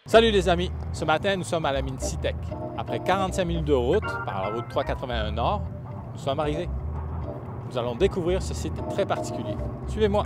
Salut les amis! Ce matin, nous sommes à la mine CITEC. Après 45 minutes de route par la route 381 Nord, nous sommes arrivés. Nous allons découvrir ce site très particulier. Suivez-moi!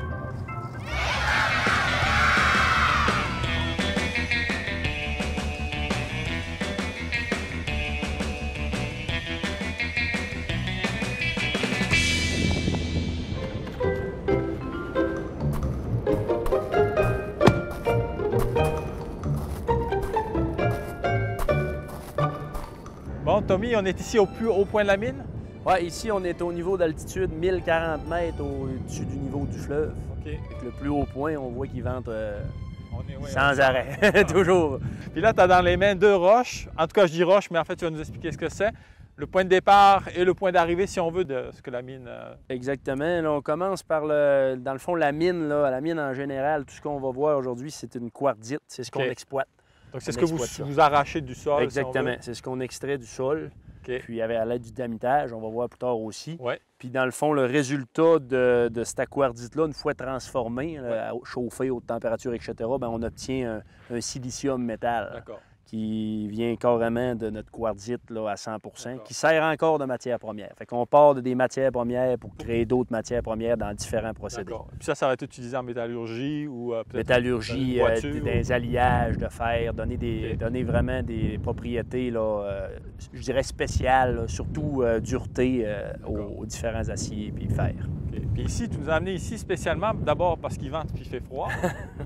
Bon, Tommy, on est ici au plus haut point de la mine? Oui, ici, on est au niveau d'altitude 1040 mètres au-dessus du niveau du fleuve. OK. Avec le plus haut point, on voit qu'il vente Ouais, sans arrêt, toujours. Puis là, tu as dans les mains deux roches. En tout cas, je dis roche, mais en fait, tu vas nous expliquer ce que c'est. Le point de départ et le point d'arrivée, si on veut, de ce que la mine... Exactement. Là, on commence par, dans le fond, la mine. Là, la mine en général, tout ce qu'on va voir aujourd'hui, c'est une quartzite. C'est ce qu'on exploite. Donc, c'est ce que vous arrachez du sol. Exactement. C'est ce qu'on extrait du sol. Okay. Puis, à l'aide du damitage, on va voir plus tard aussi. Ouais. Puis, dans le fond, le résultat de cette quartzite-là, une fois transformée, chauffée, haute température, etc., bien, on obtient un silicium métal qui vient carrément de notre quartzite là, à 100 qui sert encore de matière première. Fait qu'on part de des matières premières pour créer d'autres matières premières dans différents procédés. Puis ça va être utilisé en métallurgie ou peut-être métallurgie, des alliages de fer, donner vraiment des propriétés, là, je dirais spéciales, là, surtout dureté aux différents aciers et fer. Okay. Puis ici, tu nous as amené ici spécialement, d'abord parce qu'il vente puis il fait froid,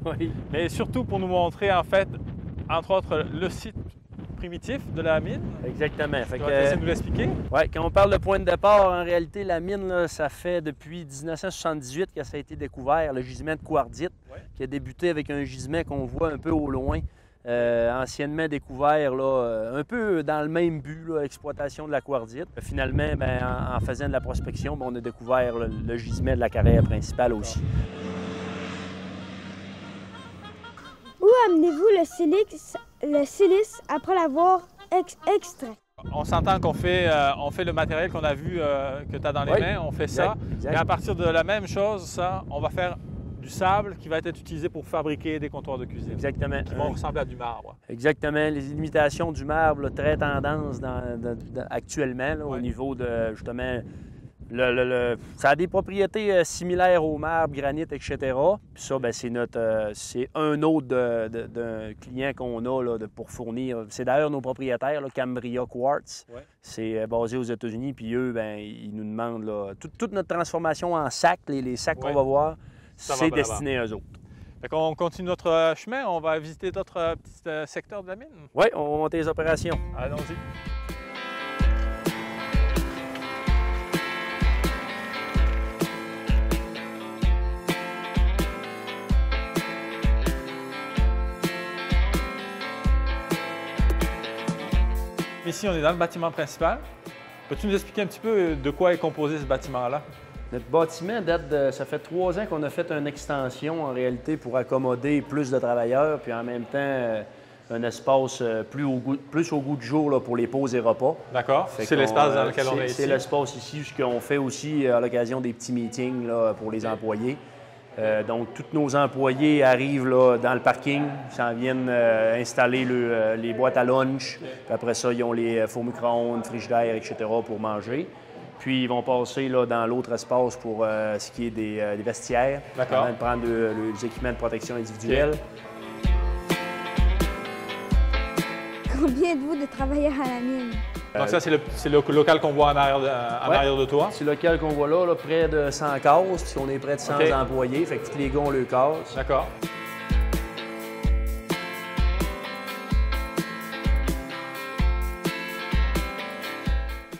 oui. Mais surtout pour nous montrer en fait, entre autres, le site primitif de la mine. Exactement. Tu vas essayer de nous l'expliquer? Oui, quand on parle de point de départ, en réalité, la mine, là, ça fait depuis 1978 que ça a été découvert, le gisement de quartzite, qui a débuté avec un gisement qu'on voit un peu au loin, anciennement découvert, là, un peu dans le même but, là, exploitation de la quartzite. Finalement, en faisant de la prospection, on a découvert le gisement de la carrière principale aussi. Où amenez-vous le silice après l'avoir extrait? On s'entend qu'on fait, on fait le matériel qu'on a vu que tu as dans les mains, on fait ça. Et à partir de la même chose, ça, on va faire du sable qui va être utilisé pour fabriquer des comptoirs de cuisine. Exactement. Qui vont ressembler à du marbre. Exactement. Les imitations du marbre, là, très tendance actuellement là, au niveau de, justement, ça a des propriétés similaires au marbre, granit, etc. Puis ça, c'est un autre d'un client qu'on a là, pour fournir. C'est d'ailleurs nos propriétaires, là, Cambria Quartz. Ouais. C'est basé aux États-Unis. Puis eux, ils nous demandent là, toute notre transformation en sacs, les sacs qu'on va voir, c'est destiné à eux autres. Fait qu'on continue notre chemin. On va visiter d'autres petits secteurs de la mine. Oui, on va monter les opérations. Allons-y. Ici, on est dans le bâtiment principal. Peux-tu nous expliquer un petit peu de quoi est composé ce bâtiment-là? Notre bâtiment date de... Ça fait 3 ans qu'on a fait une extension, en réalité, pour accommoder plus de travailleurs, puis en même temps, un espace plus au goût du jour là, pour les pauses et repas. D'accord. C'est l'espace dans lequel on est ici? C'est l'espace ici, ce qu'on fait aussi à l'occasion des petits meetings là, pour les employés. Donc, tous nos employés arrivent là, dans le parking, ils s'en viennent installer les boîtes à lunch. Puis après ça, ils ont les fours micro-ondes, frigidaires, etc. pour manger. Puis, ils vont passer là, dans l'autre espace pour ce qui est des vestiaires, avant de prendre les équipements de protection individuelle. Combien êtes-vous de travailleurs à la mine? Donc ça, c'est le local qu'on voit en arrière de toi? C'est le local qu'on voit là, près de 100 cases, puis on est près de 100 employés, fait que tous les gars ont le cases. D'accord.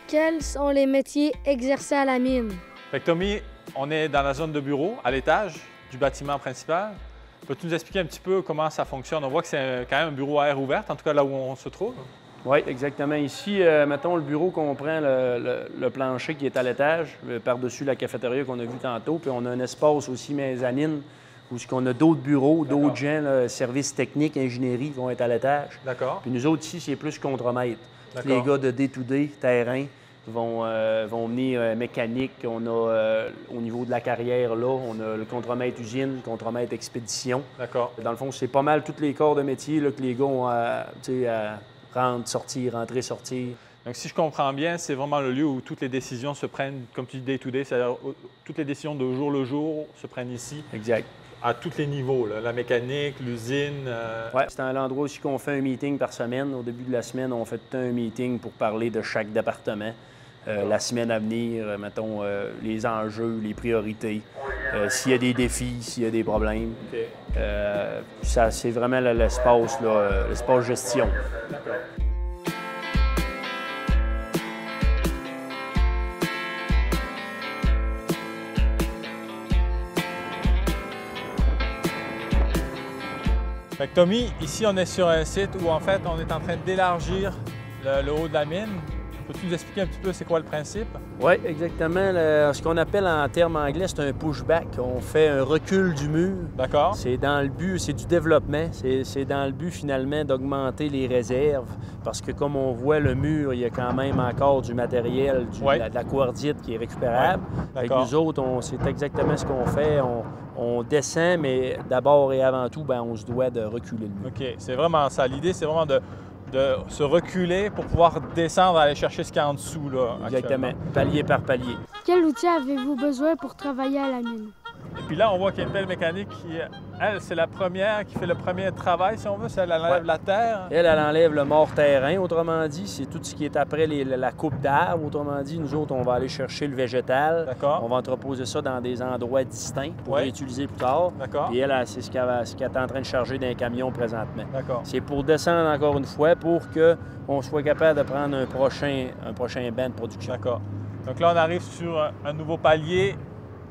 Quels sont les métiers exercés à la mine? Fait que Tommy, on est dans la zone de bureau, à l'étage du bâtiment principal. Peux-tu nous expliquer un petit peu comment ça fonctionne? On voit que c'est quand même un bureau à air ouvert, en tout cas là où on se trouve. Oui, exactement. Ici, mettons, le bureau comprend le plancher qui est à l'étage, par-dessus la cafétéria qu'on a vu tantôt. Puis on a un espace aussi mezzanine où on a d'autres bureaux, d'autres gens, là, services techniques, ingénierie, vont être à l'étage. D'accord. Puis nous autres ici, c'est plus contremaître. Tous les D'accord. gars de day-to-day, terrain, vont venir mécanique. On a, au niveau de la carrière, là, on a le contremaître usine, le contremaître expédition. D'accord. Dans le fond, c'est pas mal tous les corps de métier là, que les gars ont à rentrer, sortir, rentrer, sortir. Donc, si je comprends bien, c'est vraiment le lieu où toutes les décisions se prennent, comme tu dis, day-to-day, c'est-à-dire toutes les décisions de jour le jour se prennent ici, Exact. à tous les niveaux, là, la mécanique, l'usine. Ouais, c'est l'endroit aussi qu'on fait un meeting par semaine. Au début de la semaine, on fait tout un meeting pour parler de chaque département. La semaine à venir, mettons, les enjeux, les priorités, s'il y a des défis, s'il y a des problèmes. OK. Ça, c'est vraiment l'espace, là, l'espace gestion. D'accord. Fait que Tommy, ici on est sur un site où en fait on est en train d'élargir le haut de la mine. Peux-tu nous expliquer un petit peu c'est quoi le principe? Oui, exactement. Ce qu'on appelle en termes anglais, c'est un pushback. On fait un recul du mur. D'accord. C'est dans le but, c'est du développement. C'est dans le but finalement d'augmenter les réserves. Parce que comme on voit le mur, il y a quand même encore du matériel, de la quartzite qui est récupérable. Ouais. Avec nous autres, c'est exactement ce qu'on fait. On descend, mais d'abord et avant tout, bien, on se doit de reculer le mur. OK, c'est vraiment ça. L'idée, c'est vraiment de se reculer pour pouvoir descendre, aller chercher ce qu'il y a en dessous, là. Exactement, palier par palier. Quel outil avez-vous besoin pour travailler à la mine? Et puis là, on voit qu'il y a une pelle mécanique qui, elle, c'est la première qui fait le premier travail, si on veut, c'est elle enlève la terre. Elle enlève le mort-terrain, autrement dit. C'est tout ce qui est après la coupe d'arbres, autrement dit. Nous autres, on va aller chercher le végétal. D'accord. On va entreposer ça dans des endroits distincts pour Ouais. l'utiliser plus tard. D'accord. Et elle, c'est ce qu'elle est en train de charger d'un camion présentement. D'accord. C'est pour descendre encore une fois pour qu'on soit capable de prendre un prochain banc de production. D'accord. Donc là, on arrive sur un nouveau palier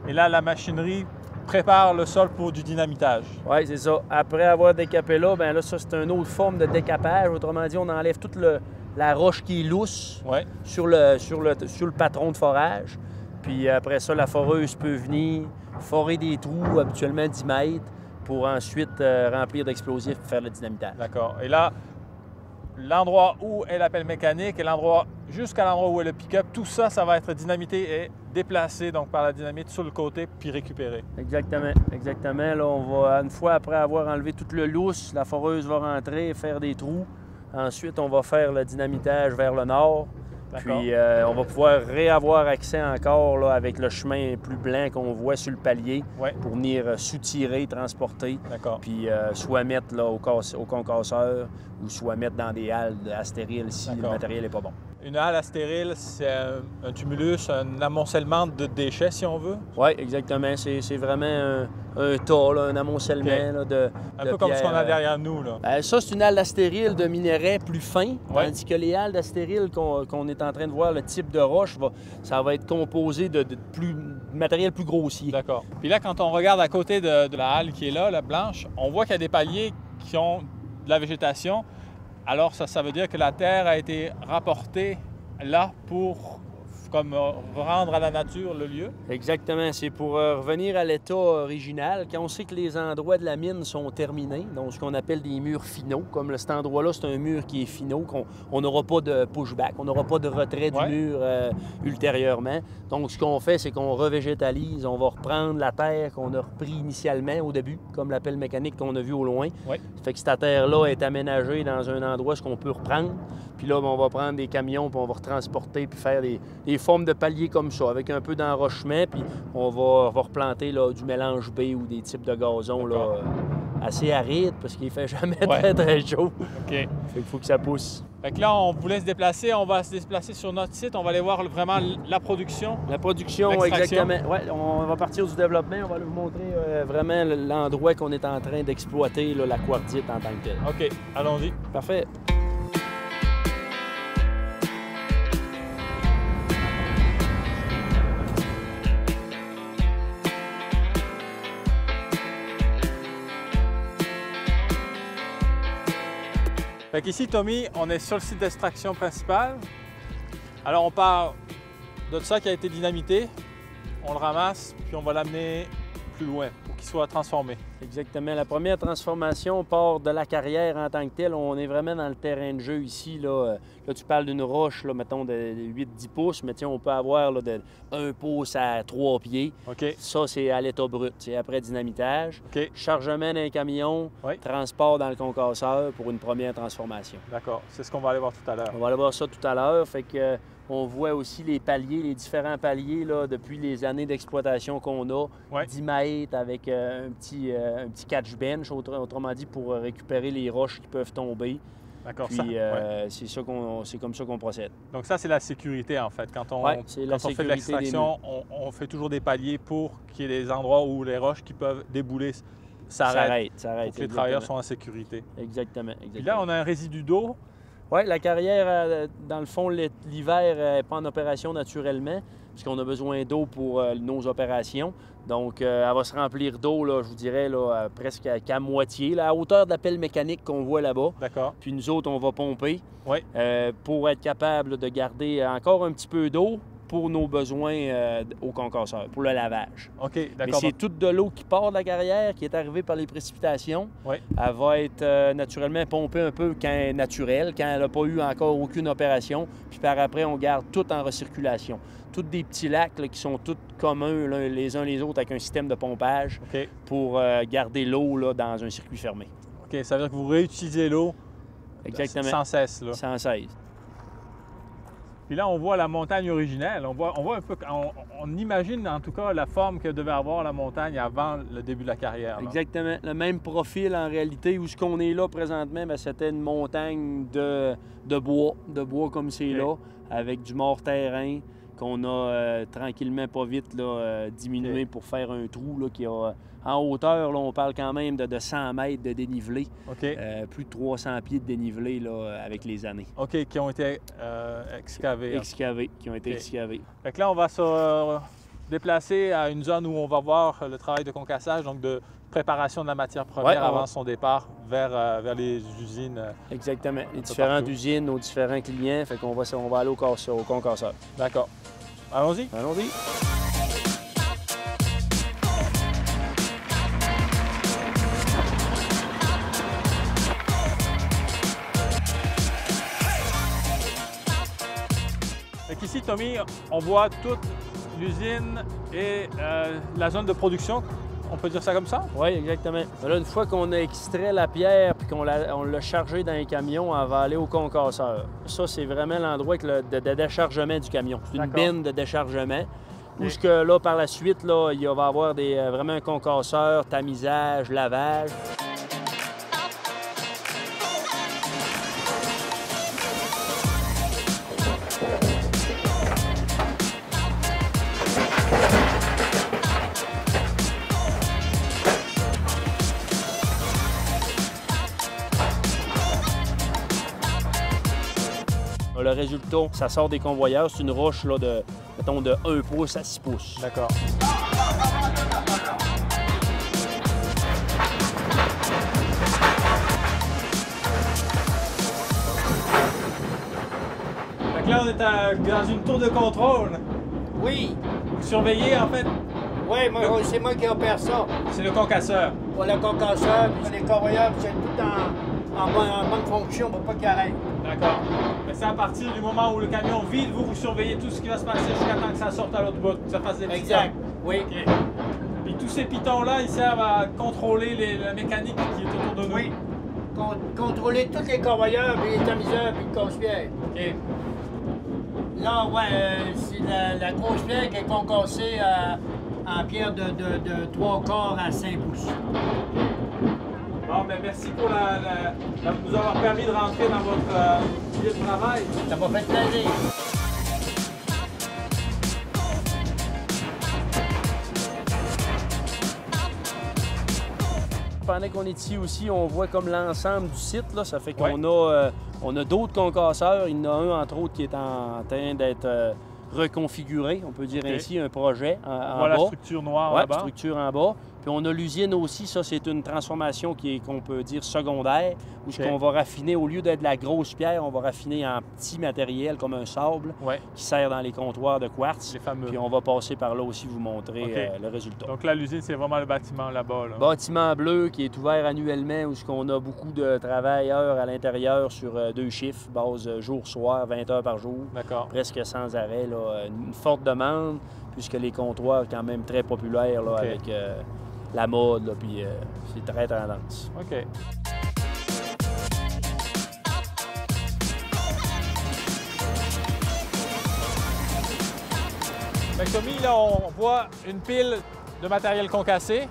et là, la machinerie prépare le sol pour du dynamitage. Oui, c'est ça. Après avoir décapé là, bien là, ça, c'est une autre forme de décapage. Autrement dit, on enlève toute la roche qui est lousse Ouais. sur le patron de forage. Puis après ça, la foreuse peut venir forer des trous, habituellement 10 mètres, pour ensuite remplir d'explosifs et faire le dynamitage. D'accord. Et là, l'endroit où est la pelle mécanique et l'endroit jusqu'à l'endroit où est le pick-up, tout ça, ça va être dynamité et déplacé donc par la dynamite sur le côté puis récupéré. Exactement, exactement. Là, on va, une fois après avoir enlevé tout le lousse, la foreuse va rentrer et faire des trous. Ensuite, on va faire le dynamitage vers le nord. D'accord. Puis on va pouvoir réavoir accès encore là, avec le chemin plus blanc qu'on voit sur le palier Ouais. pour venir soutirer, transporter, D'accord. puis soit mettre là, au concasseur ou soit mettre dans des halles à stérile si le D'accord. matériel n'est pas bon. Une halle à stérile, c'est un tumulus, un amoncellement de déchets, si on veut. Oui, exactement. C'est vraiment un tas, là, un amoncellement OK. là, de Un peu comme ce qu'on a pierres. derrière nous, là. Ça, c'est une halle à stérile de minerais plus fins, Ouais. tandis que les halles à stérile qu'on est en train de voir, le type de roche, ça va être composé de matériel plus grossier. D'accord. Puis là, quand on regarde à côté de la halle qui est là, la blanche, on voit qu'il y a des paliers qui ont de la végétation. Alors, ça veut dire que la terre a été rapportée là pour comme rendre à la nature le lieu. Exactement. C'est pour revenir à l'état original. Quand on sait que les endroits de la mine sont terminés, donc ce qu'on appelle des murs finaux, comme cet endroit-là, c'est un mur qui est finaux, qu'on n'aura pas de pushback, on n'aura pas de retrait du Ouais. mur ultérieurement. Donc, ce qu'on fait, c'est qu'on revégétalise, on va reprendre la terre qu'on a repris initialement au début, comme la pelle mécanique qu'on a vue au loin. Ouais. Ça fait que cette terre-là est aménagée dans un endroit ce qu'on peut reprendre. Puis là, on va prendre des camions, puis on va retransporter, puis faire des formes de paliers comme ça, avec un peu d'enrochement, puis on va replanter là, du mélange B ou des types de gazon là, D'accord. assez arides, parce qu'il fait jamais Ouais. très, très chaud. OK. Fait qu'il faut que ça pousse. Fait que là, on voulait se déplacer. On va se déplacer sur notre site. On va aller voir vraiment la production. La production, L'extraction. exactement. Ouais, on va partir du développement. On va vous montrer vraiment l'endroit qu'on est en train d'exploiter, là, la quartzite en tant que telle. OK, allons-y. Parfait. Fait qu'ici, Tommy, on est sur le site d'extraction principal. Alors, on part de ça qui a été dynamité. On le ramasse, puis on va l'amener plus loin pour qu'il soit transformé. Exactement. La première transformation part de la carrière en tant que telle. On est vraiment dans le terrain de jeu ici. Là, tu parles d'une roche, là, mettons, de 8-10 pouces, mais on peut avoir là, de 1 pouce à 3 pieds. OK. Ça, c'est à l'état brut. C'est après dynamitage. OK. Chargement d'un camion, Oui. transport dans le concasseur pour une première transformation. D'accord. C'est ce qu'on va aller voir tout à l'heure. On va aller voir ça tout à l'heure. Fait que, on voit aussi les paliers, les différents paliers là, depuis les années d'exploitation qu'on a. Ouais. 10 mètres avec un petit catch bench, autrement dit, pour récupérer les roches qui peuvent tomber. D'accord. Puis Ouais. c'est comme ça qu'on procède. Donc ça, c'est la sécurité en fait. Quand on, Ouais, c'est la quand on fait de sécurité des l'extraction, on fait toujours des paliers pour qu'il y ait des endroits où les roches qui peuvent débouler s'arrêtent. Pour que les travailleurs soient en sécurité. Exactement. Puis là, on a un résidu d'eau. Oui, la carrière, dans le fond, l'hiver n'est pas en opération naturellement, puisqu'on a besoin d'eau pour nos opérations. Donc, elle va se remplir d'eau, là, je vous dirais, là, presque qu'à moitié, là, à hauteur de la pelle mécanique qu'on voit là-bas. D'accord. Puis nous autres, on va pomper Oui. pour être capable de garder encore un petit peu d'eau pour nos besoins au concasseur, pour le lavage. OK, Mais d'accord. c'est toute de l'eau qui part de la carrière, qui est arrivée par les précipitations. Oui. Elle va être naturellement pompée un peu quand elle est naturelle, quand elle n'a pas eu encore aucune opération. Puis par après, on garde tout en recirculation. Tous des petits lacs là, qui sont tous communs les uns les autres avec un système de pompage OK. pour garder l'eau là, dans un circuit fermé. OK, ça veut dire que vous réutilisez l'eau Exactement. sans cesse. Là. Sans cesse. Puis là, on voit la montagne originelle. On voit un peu, on imagine en tout cas la forme que devait avoir la montagne avant le début de la carrière. Là. Exactement. Le même profil en réalité. Où ce qu'on est là présentement, bien, c'était une montagne de bois comme c'est là, avec du mort-terrain qu'on a tranquillement, pas vite, là, diminué pour faire un trou là, qui a... En hauteur, là, on parle quand même de 100 mètres de dénivelé. OK. Plus de 300 pieds de dénivelé là, avec les années. OK, qui ont été excavés. Qui ont été excavés. Fait que là, on va se déplacer à une zone où on va voir le travail de concassage, donc de préparation de la matière première avant son départ vers les usines. Exactement. Les différentes usines, nos différents clients. Fait qu'on va aller au concasseur. D'accord. Allons-y. Allons-y. Ici, Tommy, on voit toute l'usine et la zone de production. On peut dire ça comme ça? Oui, exactement. Là, une fois qu'on a extrait la pierre et qu'on l'a chargée dans un camion, elle va aller au concasseur. Ça, c'est vraiment l'endroit de déchargement du camion. C'est une bine de déchargement. Où ce que là, par la suite, là, il va y avoir vraiment un concasseur, tamisage, lavage. Le résultat, ça sort des convoyeurs. C'est une roche là, mettons, de 1 pouce à 6 pouces. D'accord. Donc là, on est dans une tour de contrôle. Oui, Vous surveillez, en fait, oui, c'est moi qui opère ça. c'est le concasseur. Pour le concasseur, puis les convoyeurs, c'est tout en bonne fonction pour pas qu'il arrête. D'accord. Mais c'est à partir du moment où le camion vide, vous surveillez tout ce qui va se passer jusqu'à temps que ça sorte à l'autre bout, que ça fasse des petits Exact, temps. oui. OK. Puis tous ces pitons-là, ils servent à contrôler la mécanique qui est autour de nous. Oui. Contrôler tous les convoyeurs, puis les tamiseurs, puis le conspierre. OK. Là, ouais, c'est la grosse pierre qui est concassée en pierre de 3/4 à 5 pouces. Bon, ben merci pour nous avoir permis de rentrer dans votre lieu de travail. Ça m'a fait plaisir. Pendant qu'on est ici aussi, on voit comme l'ensemble du site. Là, ça fait qu'on a d'autres concasseurs. Il y en a un, entre autres, qui est en train d'être reconfiguré, on peut dire ainsi, un projet en bas. Voilà la structure noire là-bas. Structure en bas. Puis on a l'usine aussi, ça c'est une transformation qu'on peut dire secondaire, où ce qu'on va raffiner, au lieu d'être de la grosse pierre, on va raffiner en petit matériel comme un sable qui sert dans les comptoirs de quartz. Les fameux. Puis on va passer par là aussi vous montrer le résultat. Donc là, l'usine, c'est vraiment le bâtiment là-bas. Là. Bâtiment bleu qui est ouvert annuellement, où on a beaucoup de travailleurs à l'intérieur sur 2 chiffres, base jour-soir, 20 heures par jour. D'accord. Presque sans arrêt. Là. Une forte demande, puisque les comptoirs sont quand même très populaires là, avec la mode, là, puis c'est très tendance. OK. Fait que Tommy, là, on voit une pile de matériel concassé.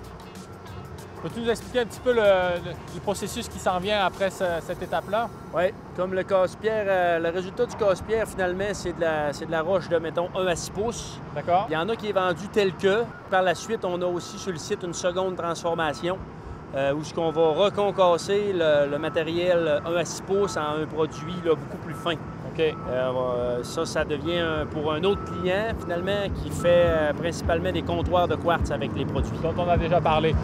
Peux-tu nous expliquer un petit peu le processus qui s'en vient après cette étape-là? Oui, comme le casse-pierre, le résultat du casse-pierre, finalement, c'est de la roche de, mettons, 1 à 6 pouces. D'accord. Il y en a qui est vendu tel que. Par la suite, on a aussi sur le site une seconde transformation où ce qu'on va reconcasser le matériel 1 à 6 pouces en un produit là, beaucoup plus fin. OK. Ça devient pour un autre client, finalement, qui fait principalement des comptoirs de quartz avec les produits. Dont on a déjà parlé.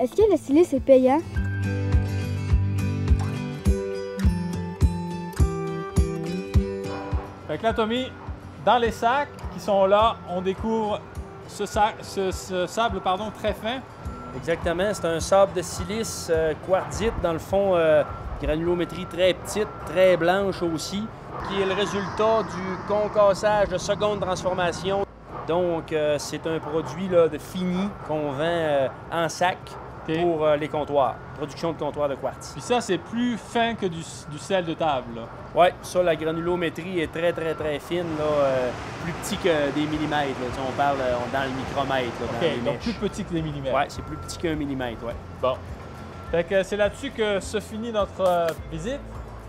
Est-ce que le silice est payant? Fait que là, Tommy, dans les sacs qui sont là, on découvre ce sable très fin. Exactement, c'est un sable de silice quartzite, dans le fond, granulométrie très petite, très blanche aussi, qui est le résultat du concassage de seconde transformation. Donc, c'est un produit là, de fini qu'on vend en sac pour les comptoirs, production de comptoirs de quartz. Puis ça, c'est plus fin que du sel de table. Oui, ça, la granulométrie est très, très, très fine, là, plus petit que des millimètres. Là. On parle dans le micromètre. Là, dans les donc mèches. plus petit que des millimètres. Oui, c'est plus petit qu'un millimètre, oui. Bon. Fait que c'est là-dessus que se finit notre visite.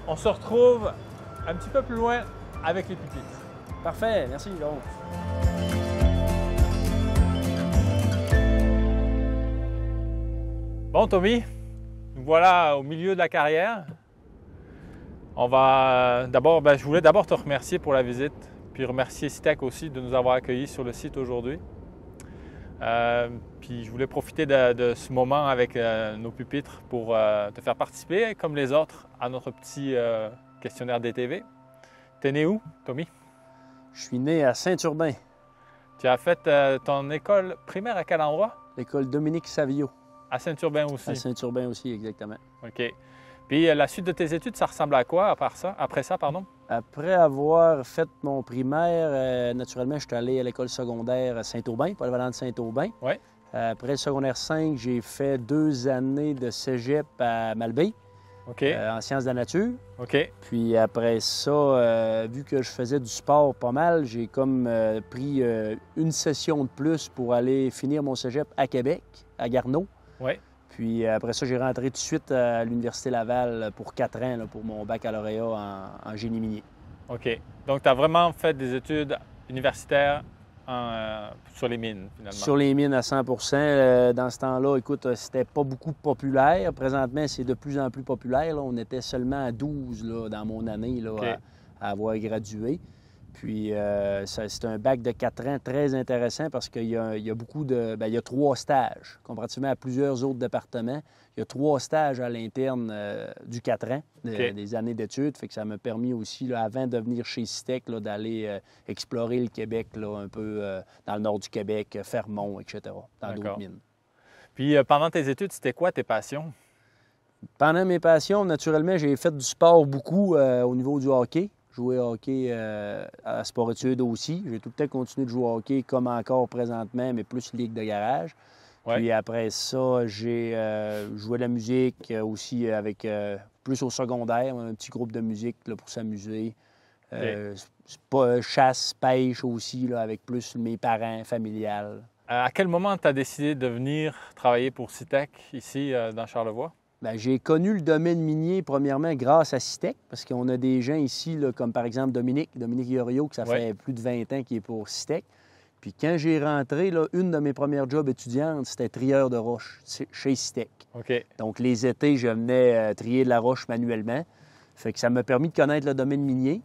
On se retrouve un petit peu plus loin avec les pupitres. Parfait, merci. Donc. Bon, Tommy, nous voilà au milieu de la carrière. On va d'abord, je voulais d'abord te remercier pour la visite, puis remercier Citec aussi de nous avoir accueillis sur le site aujourd'hui. Puis je voulais profiter de ce moment avec nos pupitres pour te faire participer, comme les autres, à notre petit questionnaire DTV. T'es né où, Tommy? Je suis né à Saint-Urbain. Tu as fait ton école primaire à quel endroit? L'école Dominique Savio. À Saint-Urbain aussi? À Saint-Urbain aussi, exactement. OK. Puis la suite de tes études, ça ressemble à quoi après ça? Après avoir fait mon primaire, naturellement, je suis allé à l'école secondaire à Saint-Aubin, polyvalent de Saint-Aubin. Oui. Après le secondaire 5, j'ai fait 2 années de cégep à Malbaie, en sciences de la nature. OK. Puis après ça, vu que je faisais du sport pas mal, j'ai comme pris une session de plus pour aller finir mon cégep à Québec, à Garneau. Oui. Puis après ça, j'ai rentré tout de suite à l'Université Laval pour 4 ans là, pour mon baccalauréat en génie minier. OK. Donc, tu as vraiment fait des études universitaires sur les mines, finalement. Sur les mines à 100 Dans ce temps-là, écoute, c'était pas beaucoup populaire. Présentement, c'est de plus en plus populaire. Là. On était seulement à 12 là, dans mon année là, à avoir gradué. Puis, c'est un bac de 4 ans très intéressant parce qu'il y a beaucoup de... il y a 3 stages. Comparativement à plusieurs autres départements, il y a 3 stages à l'interne du 4 ans, des années d'études. Fait que ça m'a permis aussi, là, avant de venir chez Citec, d'aller explorer le Québec, là, un peu dans le nord du Québec, Fermont, etc., dans d'autres mines. Puis, pendant tes études, c'était quoi tes passions? Pendant mes passions, naturellement, j'ai fait du sport beaucoup au niveau du hockey. Jouer au hockey à sport-études aussi. J'ai tout le temps continué de jouer au hockey comme encore présentement, mais plus ligue de garage. Ouais. Puis après ça, j'ai joué de la musique aussi avec plus au secondaire, un petit groupe de musique là, pour s'amuser. Chasse, pêche aussi, là, avec plus mes parents, familial. À quel moment tu as décidé de venir travailler pour Citec ici dans Charlevoix? Bien, j'ai connu le domaine minier, premièrement, grâce à Citec, parce qu'on a des gens ici, là, comme par exemple Dominique Iorio, que ça fait plus de 20 ans qu'il est pour Citec. Puis quand j'ai rentré, là, une de mes premières jobs étudiantes, c'était trieur de roche chez Citec. Donc les étés, je venais trier de la roche manuellement. Fait que ça m'a permis de connaître le domaine minier.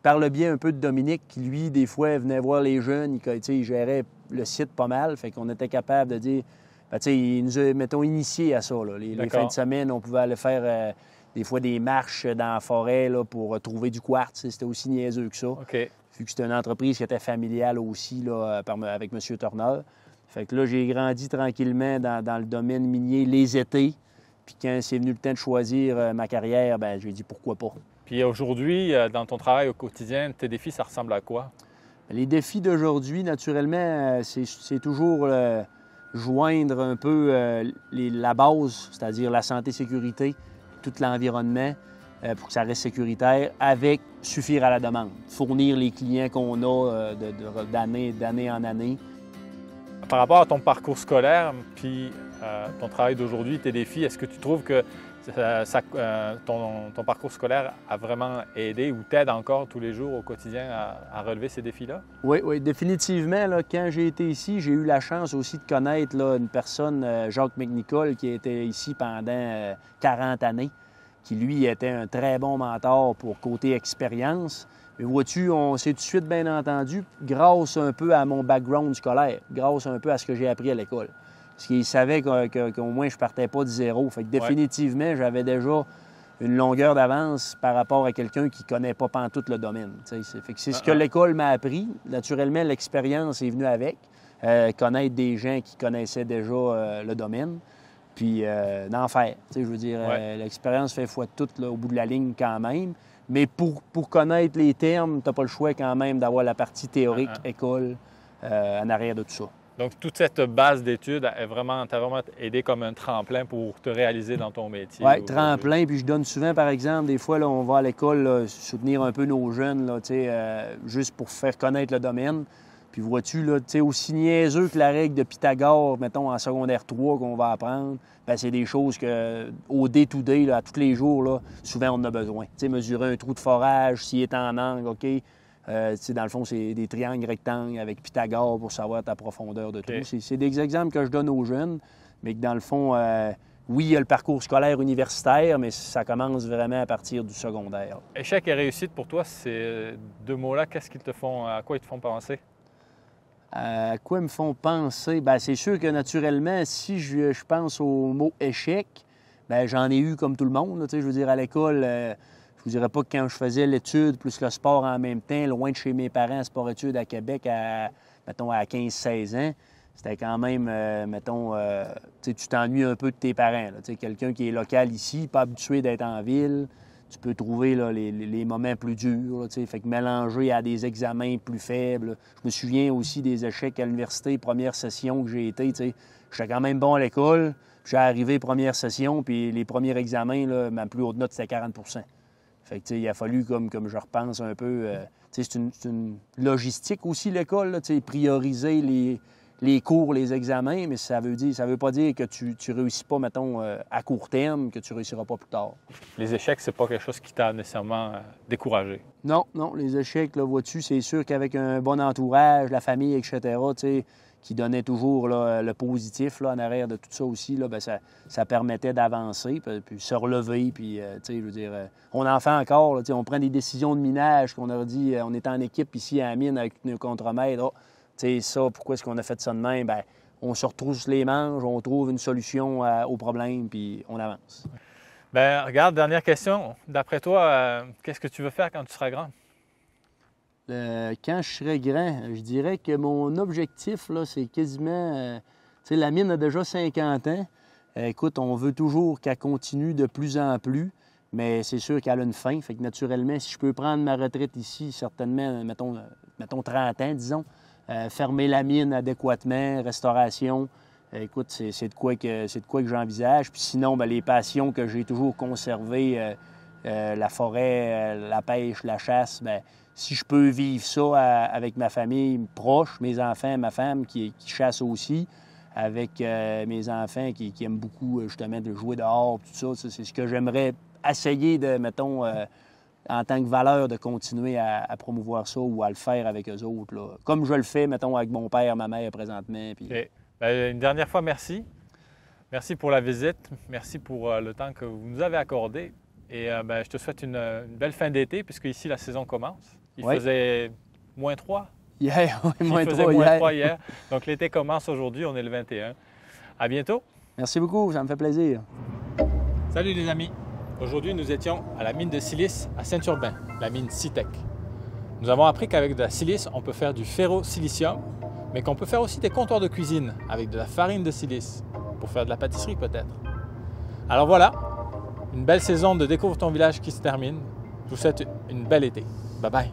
par le biais un peu de Dominique, qui lui, des fois, venait voir les jeunes, il gérait le site pas mal, fait qu'on était capable de dire... Ben, il nous a, mettons, initiés à ça. Là. Les fins de semaine, on pouvait aller faire des fois des marches dans la forêt là, pour trouver du quartz. C'était aussi niaiseux que ça. OK. Vu que c'était une entreprise qui était familiale aussi là, avec M. Turner. Fait que là, j'ai grandi tranquillement dans le domaine minier les étés. Puis quand c'est venu le temps de choisir ma carrière, ben j'ai dit pourquoi pas. Puis aujourd'hui, dans ton travail au quotidien, tes défis, ça ressemble à quoi? Les défis d'aujourd'hui, naturellement, c'est toujours joindre un peu la base, c'est-à-dire la santé-sécurité, tout l'environnement, pour que ça reste sécuritaire, avec suffire à la demande, fournir les clients qu'on a d'année en année. Par rapport à ton parcours scolaire, puis ton travail d'aujourd'hui, tes défis, est-ce que tu trouves que ton parcours scolaire a vraiment aidé ou t'aide encore tous les jours au quotidien à relever ces défis-là? Oui, définitivement. Là, quand j'ai été ici, j'ai eu la chance aussi de connaître là, une personne, Jacques McNicol, qui était ici pendant 40 années, qui, lui, était un très bon mentor pour côté expérience. Mais vois-tu, on s'est tout de suite bien entendu grâce un peu à mon background scolaire, grâce un peu à ce que j'ai appris à l'école. Parce qu'il savait qu'au moins, je ne partais pas de zéro. Fait que définitivement, j'avais déjà une longueur d'avance par rapport à quelqu'un qui ne connaît pas pantoute le domaine. C'est ce que l'école m'a appris. Naturellement, l'expérience est venue avec. Connaître des gens qui connaissaient déjà le domaine. Puis d'en faire. Je veux dire, l'expérience fait foi de tout là, au bout de la ligne quand même. Mais pour connaître les termes, tu n'as pas le choix quand même d'avoir la partie théorique, école, en arrière de tout ça. Donc, toute cette base d'études t'a vraiment aidé comme un tremplin pour te réaliser dans ton métier. Oui, tremplin. Puis je donne souvent, par exemple, des fois, là, on va à l'école là, soutenir un peu nos jeunes, là, juste pour faire connaître le domaine. Puis vois-tu, là, aussi niaiseux que la règle de Pythagore, mettons, en secondaire 3 qu'on va apprendre, bien, c'est des choses qu'au day-to-day, là, à tous les jours, là, souvent, on en a besoin. Mesurer un trou de forage, s'il est en angle, OK? Dans le fond, c'est des triangles rectangles avec Pythagore pour savoir ta profondeur de trou. C'est des exemples que je donne aux jeunes, mais que dans le fond, oui, il y a le parcours scolaire universitaire, mais ça commence vraiment à partir du secondaire. Échec et réussite, pour toi, ces deux mots-là, à quoi ils te font penser? À quoi ils me font penser? Bien, c'est sûr que naturellement, si je pense au mot échec, bien, j'en ai eu comme tout le monde. Je veux dire, à l'école, je vous dirais pas que quand je faisais l'étude plus le sport en même temps, loin de chez mes parents, sport-études à Québec, mettons, à 15-16 ans, c'était quand même, tu t'ennuies un peu de tes parents. Quelqu'un qui est local ici, pas habitué d'être en ville, tu peux trouver là, les moments plus durs. Fait que mélanger à des examens plus faibles. Je me souviens aussi des échecs à l'université, première session que j'ai été. J'étais quand même bon à l'école. J'ai arrivé première session, puis les premiers examens, là, ma plus haute note, c'était 40 %. Fait que, il a fallu, comme je repense un peu, c'est une logistique aussi, l'école, là, prioriser les cours, les examens, mais ça veut pas dire que tu réussis pas, mettons, à court terme, que tu réussiras pas plus tard. Les échecs, c'est pas quelque chose qui t'a nécessairement découragé? Non, les échecs, là, vois-tu, c'est sûr qu'avec un bon entourage, la famille, etc., qui donnait toujours là, le positif là, en arrière de tout ça aussi, là, bien, ça permettait d'avancer, puis se relever, puis, je veux dire, on en fait encore, là, on prend des décisions de minage, qu'on a dit, on est en équipe ici à la mine avec nos contremaîtres, ça, pourquoi est-ce qu'on a fait ça de même? Bien, on se retrousse les manches, on trouve une solution au problème, puis on avance. Bien, regarde, dernière question. D'après toi, qu'est-ce que tu veux faire quand tu seras grand? Quand je serai grand, je dirais que mon objectif, là, c'est quasiment... la mine a déjà 50 ans. Écoute, on veut toujours qu'elle continue de plus en plus, mais c'est sûr qu'elle a une fin. Fait que naturellement, si je peux prendre ma retraite ici, certainement, mettons 30 ans, disons, fermer la mine adéquatement, restauration, écoute, c'est de quoi que j'envisage. Puis sinon, bien, les passions que j'ai toujours conservées, la forêt, la pêche, la chasse, bien, si je peux vivre ça avec ma famille proche, mes enfants, ma femme qui chasse aussi, avec mes enfants qui aiment beaucoup justement de jouer dehors, tout ça, c'est ce que j'aimerais essayer de, mettons, en tant que valeur, de continuer à promouvoir ça ou à le faire avec eux autres, là. Comme je le fais, mettons, avec mon père, ma mère présentement. Puis... Okay. Bien, une dernière fois, merci. Merci pour la visite. Merci pour le temps que vous nous avez accordé. Et je te souhaite une belle fin d'été, puisque ici, la saison commence. Il Oui. faisait moins 3. Hier, oui, Il moins faisait 3 moins hier. 3 hier. Donc l'été commence aujourd'hui, on est le 21. À bientôt. Merci beaucoup, ça me fait plaisir. Salut les amis. Aujourd'hui, nous étions à la mine de silice à Saint-Urbain, la mine Citec. Nous avons appris qu'avec de la silice, on peut faire du ferro-silicium, mais qu'on peut faire aussi des comptoirs de cuisine avec de la farine de silice, pour faire de la pâtisserie peut-être. Alors voilà, une belle saison de Découvre ton village qui se termine. Je vous souhaite une belle été. Bye bye.